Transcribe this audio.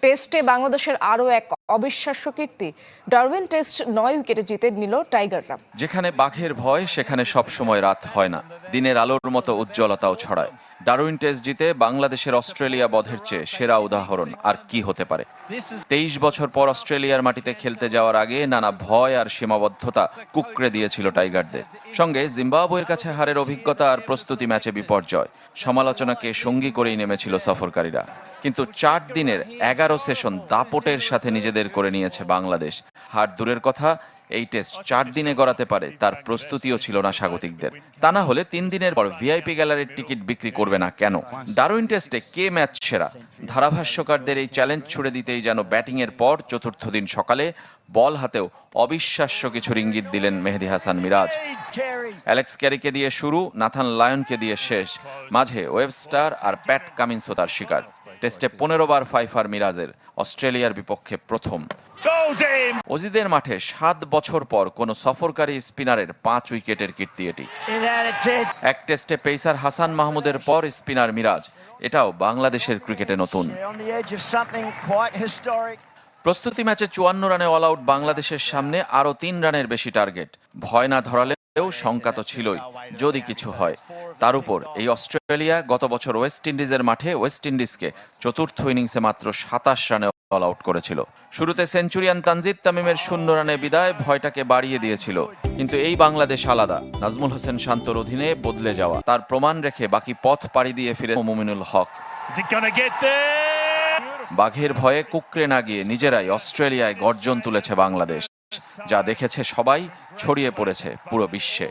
টেস্টে বাংলাদেশের আরও এক অবিশ্বাস্য কীর্তি। ডারউইন টেস্ট 9 উইকেটে জিতে নিল টাইগাররা। যেখানে বাঘের ভয় সেখানে সবসময় রাত হয় না, দিনের আলোর মতো উজ্জ্বলতাও ছড়ায়। ডারউইন টেস্ট জিতে বাংলাদেশের অস্ট্রেলিয়া বধের চেয়ে সেরা উদাহরণ আর কি হতে পারে। 23 বছর পর অস্ট্রেলিয়ার মাটিতে খেলতে যাওয়ার আগে নানা ভয় আর সীমাবদ্ধতা কুঁকড়ে দিয়েছিল টাইগারদের। সঙ্গে জিম্বাবুয়ের কাছে হারের অভিজ্ঞতা আর প্রস্তুতি ম্যাচে বিপর্যয়, সমালোচনাকে সঙ্গী করেই নেমেছিল সফরকারীরা। কিন্তু 4 দিনের 11 সেশন দাপটের সাথে নিজেদের করে নিয়েছে বাংলাদেশ। হার দূরের কথা, এই টেস্ট 4 দিনে গড়াতে পারে তার প্রস্তুতিও ছিল না স্বাগতিকদের। তা না হলে 3 দিনের পর ভিআইপি গ্যালারির টিকিট বিক্রি করবে না কেন? ডারউইন টেস্টে কে ম্যাচ সেরা? ধারাভাষ্যকারদের এই চ্যালেঞ্জ ছুড়ে দিতেই যেন ব্যাটিংয়ের পর চতুর্থ দিন সকালে বল হাতেও অবিশ্বাস্য কিছু ইঙ্গিত দিলেন মেহেদী হাসান মিরাজ। অ্যালেক্স ক্যারিকে দিয়ে শুরু, নাথান লায়নকে দিয়ে শেষ, মাঝে ওয়েবস্টার আর প্যাট কামিন্সও তার শিকার। টেস্টে 15 বার ফাইফার মিরাজের, অস্ট্রেলিয়ার বিপক্ষে প্রথম। অজিদের মাঠে 7 বছর পর কোন সফরকারী স্পিনারের 5 উইকেটের কীর্তি এটি। এক টেস্টে পেসার হাসান মাহমুদের পর স্পিনার মিরাজ, এটাও বাংলাদেশের ক্রিকেটে নতুন। প্রস্তুতি ম্যাচে 54 রানে অল আউট বাংলাদেশের সামনে আরও 3 রানের বেশি টার্গেট। ভয় না ধরালেও শঙ্কা তো ছিলই, যদি কিছু হয়। তার উপর এই অস্ট্রেলিয়া গত বছর ওয়েস্ট ইন্ডিজের মাঠে ওয়েস্ট ইন্ডিজকে চতুর্থ ইনিংসে মাত্র 27 রানে অল আউট করেছিল। শুরুতে সেঞ্চুরিয়ান তানজিদ তামিমের 0 রানে বিদায় ভয়টাকে বাড়িয়ে দিয়েছিল। কিন্তু এই বাংলাদেশ আলাদা, নাজমুল হোসেন শান্তর অধীনে বদলে যাওয়া, তার প্রমাণ রেখে বাকি পথ পাড়ি দিয়ে ফিরে মুমিনুল হক। বাঘের ভয়ে কুঁকড়ে না গিয়ে নিজেরাই অস্ট্রেলিয়ায় গর্জন তুলেছে বাংলাদেশ, যা দেখেছে সবাই, ছড়িয়ে পড়েছে পুরো বিশ্বে।